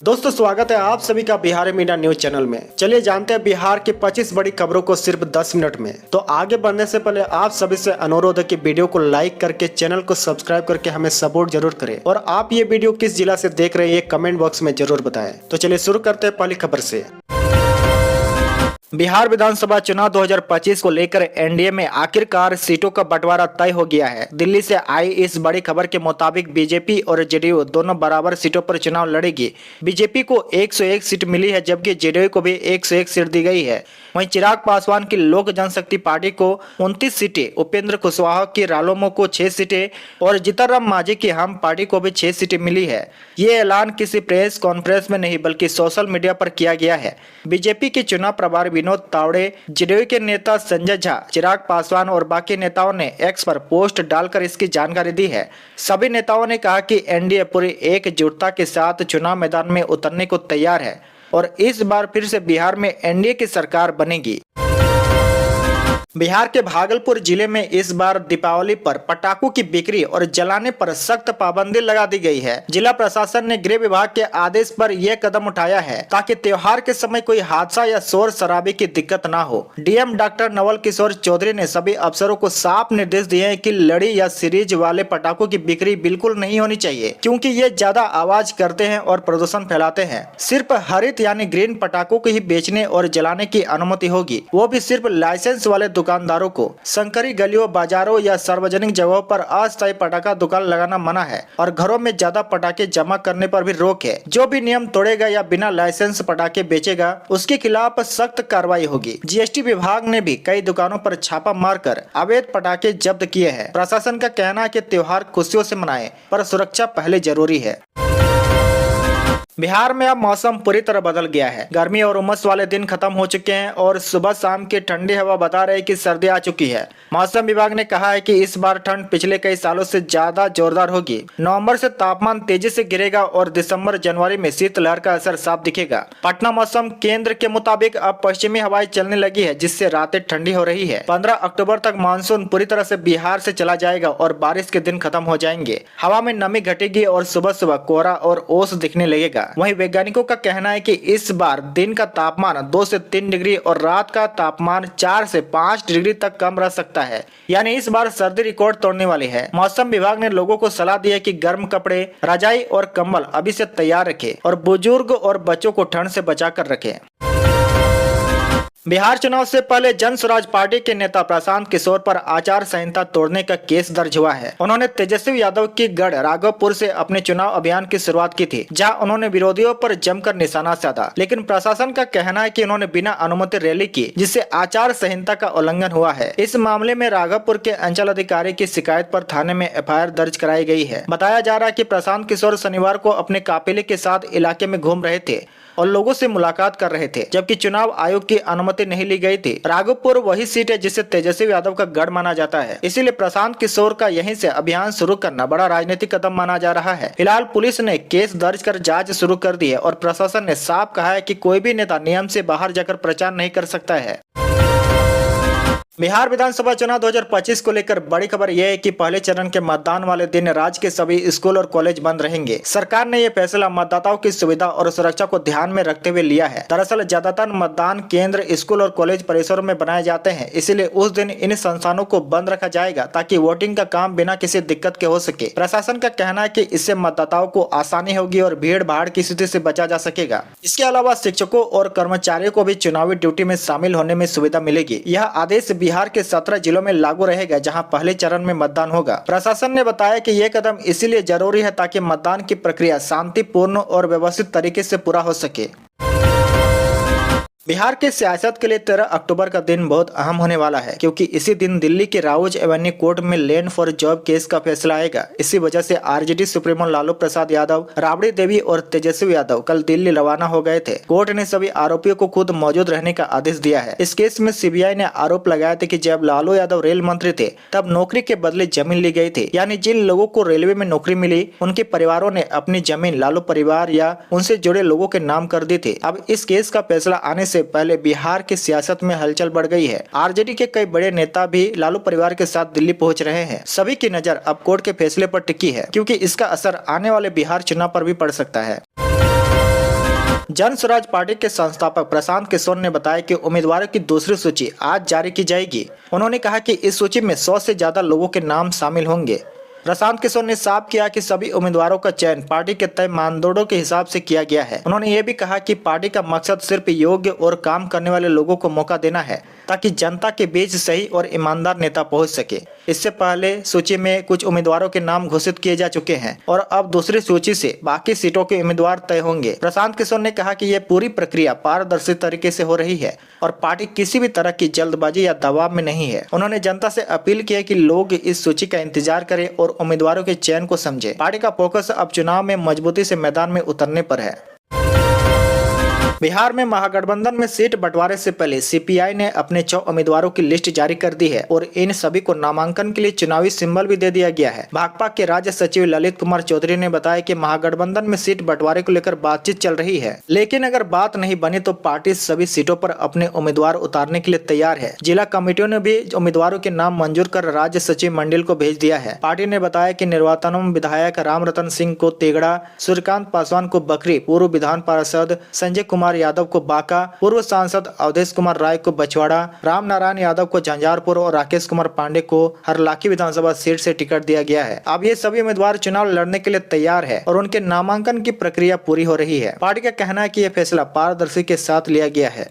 दोस्तों स्वागत है आप सभी का बिहार मीडिया न्यूज चैनल में। चलिए जानते हैं बिहार की 25 बड़ी खबरों को सिर्फ 10 मिनट में। तो आगे बढ़ने से पहले आप सभी से अनुरोध है कि वीडियो को लाइक करके चैनल को सब्सक्राइब करके हमें सपोर्ट जरूर करें और आप ये वीडियो किस जिला से देख रहे हैं ये कमेंट बॉक्स में जरूर बताएं। तो चलिए शुरू करते हैं पहली खबर से। बिहार विधानसभा चुनाव 2025 को लेकर एनडीए में आखिरकार सीटों का बंटवारा तय हो गया है। दिल्ली से आई इस बड़ी खबर के मुताबिक बीजेपी और जेडीयू दोनों बराबर सीटों पर चुनाव लड़ेगी। बीजेपी को 101 सीट मिली है जबकि जेडीयू को भी 101 सीट दी गई है। वहीं चिराग पासवान की लोक जनशक्ति पार्टी को 29 सीटें, उपेंद्र कुशवाहा की रालोमो को 6 सीटें और जीतनराम मांझी की हम पार्टी को भी 6 सीटें मिली है। ये ऐलान किसी प्रेस कॉन्फ्रेंस में नहीं बल्कि सोशल मीडिया पर किया गया है। बीजेपी के चुनाव प्रभारी विनोद तावड़े, जेडीयू के नेता संजय झा, चिराग पासवान और बाकी नेताओं ने एक्स पर पोस्ट डालकर इसकी जानकारी दी है। सभी नेताओं ने कहा कि एनडीए पूरी एकजुटता के साथ चुनाव मैदान में उतरने को तैयार है और इस बार फिर से बिहार में एनडीए की सरकार बनेगी। बिहार के भागलपुर जिले में इस बार दीपावली पर पटाखों की बिक्री और जलाने पर सख्त पाबंदी लगा दी गई है। जिला प्रशासन ने गृह विभाग के आदेश पर यह कदम उठाया है ताकि त्योहार के समय कोई हादसा या शोर शराबे की दिक्कत ना हो। डीएम डॉक्टर नवल किशोर चौधरी ने सभी अफसरों को साफ निर्देश दिए हैं कि लड़ी या सीरीज वाले पटाखों की बिक्री बिल्कुल नहीं होनी चाहिए क्योंकि ये ज्यादा आवाज करते हैं और प्रदूषण फैलाते हैं। सिर्फ हरित यानी ग्रीन पटाखों को ही बेचने और जलाने की अनुमति होगी, वो भी सिर्फ लाइसेंस वाले दुकानदारों को। संकरी गलियों, बाजारों या सार्वजनिक जगहों पर अस्थायी पटाखा दुकान लगाना मना है और घरों में ज्यादा पटाखे जमा करने पर भी रोक है। जो भी नियम तोड़ेगा या बिना लाइसेंस पटाखे बेचेगा उसके खिलाफ सख्त कार्रवाई होगी। जीएसटी विभाग ने भी कई दुकानों पर छापा मारकर अवैध पटाखे जब्त किए हैं। प्रशासन का कहना है कि त्योहार खुशियों से मनाएं पर सुरक्षा पहले जरूरी है। बिहार में अब मौसम पूरी तरह बदल गया है। गर्मी और उमस वाले दिन खत्म हो चुके हैं और सुबह शाम की ठंडी हवा बता रही है कि सर्दी आ चुकी है। मौसम विभाग ने कहा है कि इस बार ठंड पिछले कई सालों से ज्यादा जोरदार होगी। नवंबर से तापमान तेजी से गिरेगा और दिसंबर जनवरी में शीतलहर का असर साफ दिखेगा। पटना मौसम केंद्र के मुताबिक अब पश्चिमी हवाएं चलने लगी है जिससे रातें ठंडी हो रही है। 15 अक्टूबर तक मानसून पूरी तरह से बिहार से चला जाएगा और बारिश के दिन खत्म हो जाएंगे। हवा में नमी घटेगी और सुबह सुबह कोहरा और ओस दिखने लगेगा। वहीं वैज्ञानिकों का कहना है कि इस बार दिन का तापमान 2 से 3 डिग्री और रात का तापमान 4 से 5 डिग्री तक कम रह सकता है, यानी इस बार सर्दी रिकॉर्ड तोड़ने वाली है। मौसम विभाग ने लोगों को सलाह दी है कि गर्म कपड़े, रजाई और कंबल अभी से तैयार रखें और बुजुर्ग और बच्चों को ठंड से बचा कर रखें। बिहार चुनाव से पहले जन स्वराज पार्टी के नेता प्रशांत किशोर पर आचार संहिता तोड़ने का केस दर्ज हुआ है। उन्होंने तेजस्वी यादव की गढ़ राघवपुर से अपने चुनाव अभियान की शुरुआत की थी जहां उन्होंने विरोधियों पर जमकर निशाना साधा, लेकिन प्रशासन का कहना है कि उन्होंने बिना अनुमति रैली की जिससे आचार संहिता का उल्लंघन हुआ है। इस मामले में राघवपुर के अंचल अधिकारी की शिकायत पर थाने में एफआईआर दर्ज कराई गई है। बताया जा रहा है कि प्रशांत किशोर शनिवार को अपने काफिले के साथ इलाके में घूम रहे थे और लोगों से मुलाकात कर रहे थे जबकि चुनाव आयोग की अनुमति नहीं ली गई थी। राघवपुर वही सीट है जिसे तेजस्वी यादव का गढ़ माना जाता है, इसीलिए प्रशांत किशोर का यहीं से अभियान शुरू करना बड़ा राजनीतिक कदम माना जा रहा है। फिलहाल पुलिस ने केस दर्ज कर जांच शुरू कर दी है और प्रशासन ने साफ कहा है कि कोई भी नेता नियम से बाहर जाकर प्रचार नहीं कर सकता है। बिहार विधानसभा चुनाव 2025 को लेकर बड़ी खबर यह है कि पहले चरण के मतदान वाले दिन राज्य के सभी स्कूल और कॉलेज बंद रहेंगे। सरकार ने यह फैसला मतदाताओं की सुविधा और सुरक्षा को ध्यान में रखते हुए लिया है। दरअसल ज्यादातर मतदान केंद्र स्कूल और कॉलेज परिसरों में बनाए जाते हैं, इसीलिए उस दिन इन संस्थानों को बंद रखा जाएगा ताकि वोटिंग का काम बिना किसी दिक्कत के हो सके। प्रशासन का कहना है कि इससे मतदाताओं को आसानी होगी और भीड़ भाड़ की स्थिति से बचा जा सकेगा। इसके अलावा शिक्षकों और कर्मचारियों को भी चुनावी ड्यूटी में शामिल होने में सुविधा मिलेगी। यह आदेश बिहार के 17 जिलों में लागू रहेगा जहां पहले चरण में मतदान होगा। प्रशासन ने बताया कि यह कदम इसीलिए जरूरी है ताकि मतदान की प्रक्रिया शांतिपूर्ण और व्यवस्थित तरीके से पूरा हो सके। बिहार के सियासत के लिए 13 अक्टूबर का दिन बहुत अहम होने वाला है क्योंकि इसी दिन दिल्ली के राउज एवेन्यू कोर्ट में लैंड फॉर जॉब केस का फैसला आएगा। इसी वजह से आरजेडी सुप्रीमो लालू प्रसाद यादव, राबड़ी देवी और तेजस्वी यादव कल दिल्ली रवाना हो गए थे। कोर्ट ने सभी आरोपियों को खुद मौजूद रहने का आदेश दिया है। इस केस में सीबीआई ने आरोप लगाया था कि जब लालू यादव रेल मंत्री थे तब नौकरी के बदले जमीन ली गई थी, यानी जिन लोगों को रेलवे में नौकरी मिली उनके परिवारों ने अपनी जमीन लालू परिवार या उनसे जुड़े लोगों के नाम कर दी थी। अब इस केस का फैसला आने से पहले बिहार की सियासत में हलचल बढ़ गई है। आरजेडी के कई बड़े नेता भी लालू परिवार के साथ दिल्ली पहुंच रहे हैं। सभी की नजर अब कोर्ट के फैसले पर टिकी है क्योंकि इसका असर आने वाले बिहार चुनाव पर भी पड़ सकता है। जन स्वराज पार्टी के संस्थापक प्रशांत किशोर ने बताया कि उम्मीदवारों की दूसरी सूची आज जारी की जाएगी। उन्होंने कहा कि इस सूची में 100 से ज्यादा लोगों के नाम शामिल होंगे। प्रशांत किशोर ने साफ किया कि सभी उम्मीदवारों का चयन पार्टी के तय मानदंडों के हिसाब से किया गया है। उन्होंने ये भी कहा कि पार्टी का मकसद सिर्फ योग्य और काम करने वाले लोगों को मौका देना है ताकि जनता के बीच सही और ईमानदार नेता पहुंच सके। इससे पहले सूची में कुछ उम्मीदवारों के नाम घोषित किए जा चुके हैं और अब दूसरी सूची से बाकी सीटों के उम्मीदवार तय होंगे। प्रशांत किशोर ने कहा कि यह पूरी प्रक्रिया पारदर्शी तरीके से हो रही है और पार्टी किसी भी तरह की जल्दबाजी या दबाव में नहीं है। उन्होंने जनता से अपील की है कि लोग इस सूची का इंतजार करें और उम्मीदवारों के चयन को समझें। पार्टी का फोकस अब चुनाव में मजबूती से मैदान में उतरने पर है। बिहार में महागठबंधन में सीट बंटवारे से पहले सीपीआई ने अपने 6 उम्मीदवारों की लिस्ट जारी कर दी है और इन सभी को नामांकन के लिए चुनावी सिंबल भी दे दिया गया है। भाकपा के राज्य सचिव ललित कुमार चौधरी ने बताया कि महागठबंधन में सीट बंटवारे को लेकर बातचीत चल रही है, लेकिन अगर बात नहीं बनी तो पार्टी सभी सीटों पर अपने उम्मीदवार उतारने के लिए तैयार है। जिला कमेटियों ने भी उम्मीदवारों के नाम मंजूर कर राज्य सचिव मंडल को भेज दिया है। पार्टी ने बताया कि निर्वाचन विधायक राम रतन सिंह को तेगड़ा, सूर्यकांत पासवान को बकरी, पूर्व विधान पार्षद संजय कुमार यादव को बांका, पूर्व सांसद अवधेश कुमार राय को बछवाड़ा, राम नारायण यादव को झंझारपुर और राकेश कुमार पांडे को हरलाखी विधानसभा सीट से टिकट दिया गया है। अब ये सभी उम्मीदवार चुनाव लड़ने के लिए तैयार है और उनके नामांकन की प्रक्रिया पूरी हो रही है। पार्टी का कहना है कि यह फैसला पारदर्शी के साथ लिया गया है।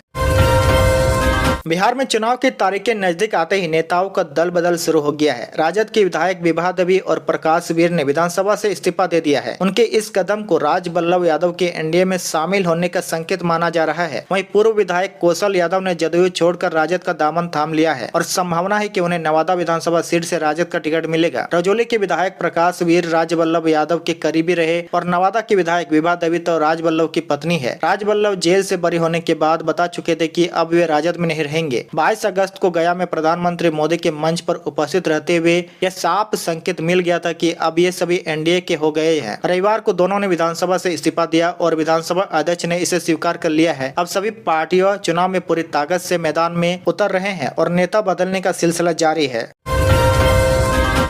बिहार में चुनाव की तारीखें नजदीक आते ही नेताओं का दल बदल शुरू हो गया है। राजद के विधायक विभा देवी और प्रकाश वीर ने विधानसभा से इस्तीफा दे दिया है। उनके इस कदम को राजबल्लभ यादव के एनडीए में शामिल होने का संकेत माना जा रहा है। वहीं पूर्व विधायक कौशल यादव ने जदयू छोड़कर राजद का दामन थाम लिया है और संभावना है कि उन्हें नवादा विधानसभा सीट से राजद का टिकट मिलेगा। रजौली के विधायक प्रकाश वीर राजबल्लभ यादव के करीबी रहे और नवादा के विधायक विभा देवी तो राजबल्लभ की पत्नी है। राजबल्लभ जेल से बरी होने के बाद बता चुके थे कि अब वे राजद में नहीं रहेंगे। 22 अगस्त को गया में प्रधानमंत्री मोदी के मंच पर उपस्थित रहते हुए यह साफ संकेत मिल गया था कि अब ये सभी एनडीए के हो गए हैं। रविवार को दोनों ने विधानसभा से इस्तीफा दिया और विधानसभा अध्यक्ष ने इसे स्वीकार कर लिया है। अब सभी पार्टियां चुनाव में पूरी ताकत से मैदान में उतर रहे हैं और नेता बदलने का सिलसिला जारी है।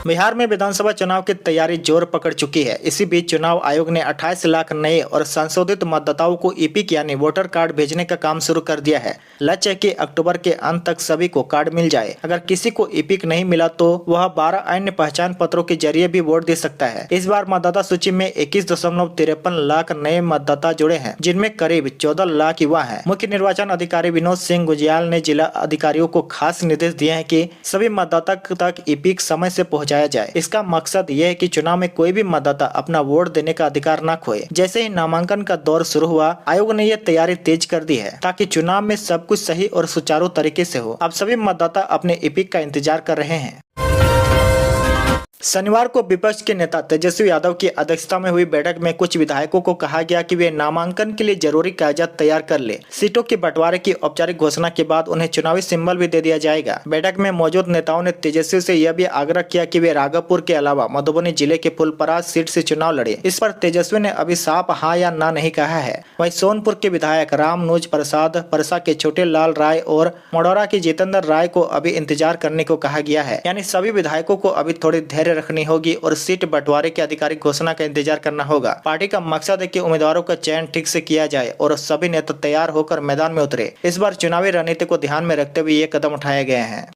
बिहार में विधानसभा चुनाव की तैयारी जोर पकड़ चुकी है। इसी बीच चुनाव आयोग ने 28 लाख नए और संशोधित मतदाताओं को ईपिक यानी वोटर कार्ड भेजने का काम शुरू कर दिया है। लक्ष्य है कि अक्टूबर के अंत तक सभी को कार्ड मिल जाए। अगर किसी को ईपिक नहीं मिला तो वह 12 अन्य पहचान पत्रों के जरिए भी वोट दे सकता है। इस बार मतदाता सूची में 21.53 लाख नए मतदाता जुड़े हैं, जिनमें करीब 14 लाख युवा हैं। मुख्य निर्वाचन अधिकारी विनोद सिंह गुजियाल ने जिला अधिकारियों को खास निर्देश दिए हैं कि सभी मतदाता तक ईपिक समय से पहुँचाया जाए। इसका मकसद यह है कि चुनाव में कोई भी मतदाता अपना वोट देने का अधिकार न खोए। जैसे ही नामांकन का दौर शुरू हुआ, आयोग ने यह तैयारी तेज कर दी है ताकि चुनाव में सब कुछ सही और सुचारू तरीके से हो। अब सभी मतदाता अपने ईपिक का इंतजार कर रहे हैं। शनिवार को विपक्ष के नेता तेजस्वी यादव की अध्यक्षता में हुई बैठक में कुछ विधायकों को कहा गया कि वे नामांकन के लिए जरूरी कागजात तैयार कर ले। सीटों के बंटवारे की औपचारिक घोषणा के बाद उन्हें चुनावी सिंबल भी दे दिया जाएगा। बैठक में मौजूद नेताओं ने तेजस्वी से यह भी आग्रह किया कि वे राघवपुर के अलावा मधुबनी जिले के फुलपरास सीट से चुनाव लड़े। इस पर तेजस्वी ने अभी साफ हाँ या ना नहीं कहा है। वहीं सोनपुर के विधायक रामनुज प्रसाद, परसा के छोटे लाल राय और मडौरा के जितेंद्र राय को अभी इंतजार करने को कहा गया है। यानी सभी विधायकों को अभी थोड़ी धैर्य रखनी होगी और सीट बंटवारे की आधिकारिक घोषणा का इंतजार करना होगा। पार्टी का मकसद है कि उम्मीदवारों का चयन ठीक से किया जाए और सभी नेता तैयार होकर मैदान में उतरे। इस बार चुनावी रणनीति को ध्यान में रखते हुए ये कदम उठाए गए हैं।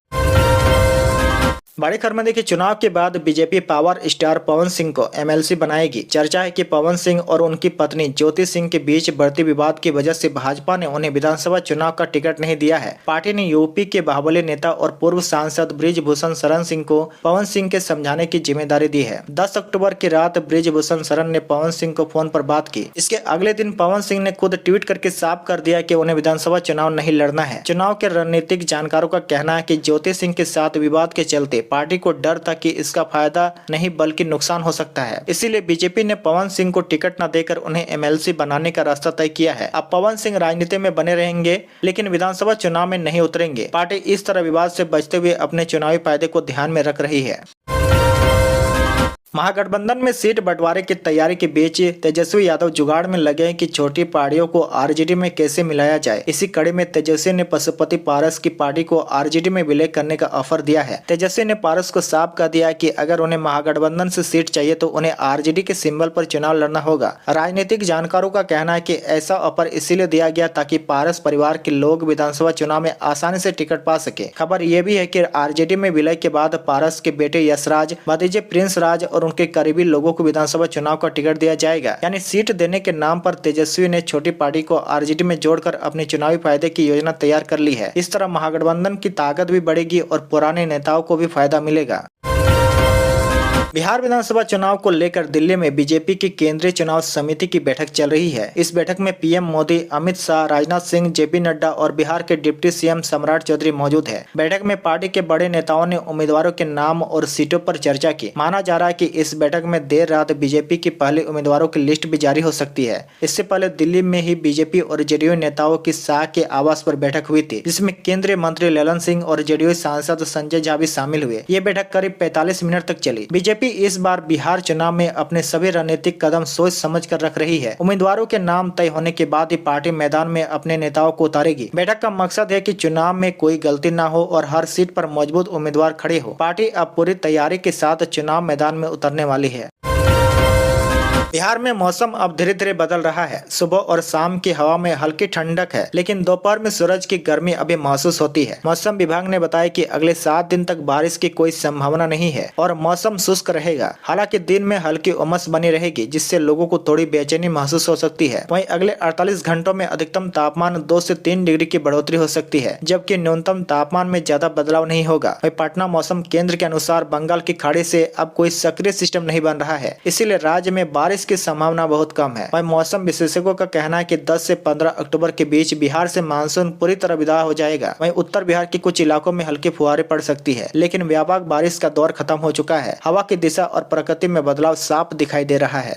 बड़ी खबर में देखिए, चुनाव के बाद BJP power star Pawan Singh को एमएलसी बनाएगी। चर्चा है कि पवन सिंह और उनकी पत्नी ज्योति सिंह के बीच बढ़ती विवाद की वजह से भाजपा ने उन्हें विधानसभा चुनाव का टिकट नहीं दिया है। पार्टी ने यूपी के बाहुबली नेता और पूर्व सांसद बृजभूषण शरण सिंह को पवन सिंह के समझाने की जिम्मेदारी दी है। 10 अक्टूबर की रात बृजभूषण शरण ने पवन सिंह को फोन पर बात की। इसके अगले दिन पवन सिंह ने खुद ट्वीट करके साफ कर दिया कि उन्हें विधानसभा चुनाव नहीं लड़ना है। चुनाव के रणनीतिक जानकारों का कहना है कि ज्योति सिंह के साथ विवाद के चलते पार्टी को डर था कि इसका फायदा नहीं बल्कि नुकसान हो सकता है। इसीलिए बीजेपी ने पवन सिंह को टिकट न देकर उन्हें एमएलसी बनाने का रास्ता तय किया है। अब पवन सिंह राजनीति में बने रहेंगे लेकिन विधानसभा चुनाव में नहीं उतरेंगे। पार्टी इस तरह विवाद से बचते हुए अपने चुनावी फायदे को ध्यान में रख रही है। महागठबंधन में सीट बंटवारे की तैयारी के बीच तेजस्वी यादव जुगाड़ में लगे हैं कि छोटी पार्टियों को आरजेडी में कैसे मिलाया जाए। इसी कड़ी में तेजस्वी ने पशुपति पारस की पार्टी को आरजेडी में विलय करने का ऑफर दिया है। तेजस्वी ने पारस को साफ कर दिया कि अगर उन्हें महागठबंधन से सीट चाहिए तो उन्हें आरजेडी के सिंबल पर चुनाव लड़ना होगा। राजनीतिक जानकारों का कहना है कि ऐसा ऑफर इसीलिए दिया गया ताकि पारस परिवार के लोग विधानसभा चुनाव में आसानी से टिकट पा सके। खबर यह भी है कि आरजेडी में विलय के बाद पारस के बेटे यशराज, भतीजे प्रिंस राज और उनके करीबी लोगों को विधानसभा चुनाव का टिकट दिया जाएगा। यानी सीट देने के नाम पर तेजस्वी ने छोटी पार्टी को आरजेडी में जोड़कर अपने चुनावी फायदे की योजना तैयार कर ली है। इस तरह महागठबंधन की ताकत भी बढ़ेगी और पुराने नेताओं को भी फायदा मिलेगा। बिहार विधानसभा चुनाव को लेकर दिल्ली में बीजेपी की केंद्रीय चुनाव समिति की बैठक चल रही है। इस बैठक में पीएम मोदी, अमित शाह, राजनाथ सिंह, जेपी नड्डा और बिहार के डिप्टी सीएम सम्राट चौधरी मौजूद है। बैठक में पार्टी के बड़े नेताओं ने उम्मीदवारों के नाम और सीटों पर चर्चा की। माना जा रहा है कि इस बैठक में देर रात बीजेपी की पहले उम्मीदवारों की लिस्ट भी जारी हो सकती है। इससे पहले दिल्ली में ही बीजेपी और जेडीयू नेताओं की शाह के आवास पर बैठक हुई थी, जिसमें केंद्रीय मंत्री ललन सिंह और जेडीयू सांसद संजय झा भी शामिल हुए। ये बैठक करीब 45 मिनट तक चली। बीजेपी इस बार बिहार चुनाव में अपने सभी रणनीतिक कदम सोच समझ कर रख रही है। उम्मीदवारों के नाम तय होने के बाद ही पार्टी मैदान में अपने नेताओं को उतारेगी। बैठक का मकसद है कि चुनाव में कोई गलती न हो और हर सीट पर मजबूत उम्मीदवार खड़े हो। पार्टी अब पूरी तैयारी के साथ चुनाव मैदान में उतरने वाली है। बिहार में मौसम अब धीरे धीरे बदल रहा है। सुबह और शाम की हवा में हल्की ठंडक है, लेकिन दोपहर में सूरज की गर्मी अभी महसूस होती है। मौसम विभाग ने बताया कि अगले 7 दिन तक बारिश की कोई संभावना नहीं है और मौसम शुष्क रहेगा। हालांकि दिन में हल्की उमस बनी रहेगी, जिससे लोगों को थोड़ी बेचैनी महसूस हो सकती है। वहीं अगले 48 घंटों में अधिकतम तापमान 2 से 3 डिग्री की बढ़ोतरी हो सकती है, जबकि न्यूनतम तापमान में ज्यादा बदलाव नहीं होगा। वहीं पटना मौसम केंद्र के अनुसार बंगाल की खाड़ी से अब कोई सक्रिय सिस्टम नहीं बन रहा है, इसीलिए राज्य में बारिश की संभावना बहुत कम है। वहीं मौसम विशेषज्ञों का कहना है कि 10 से 15 अक्टूबर के बीच बिहार से मानसून पूरी तरह विदा हो जाएगा। वहीं उत्तर बिहार के कुछ इलाकों में हल्की फुहारें पड़ सकती है, लेकिन व्यापक बारिश का दौर खत्म हो चुका है। हवा की दिशा और प्रकृति में बदलाव साफ दिखाई दे रहा है।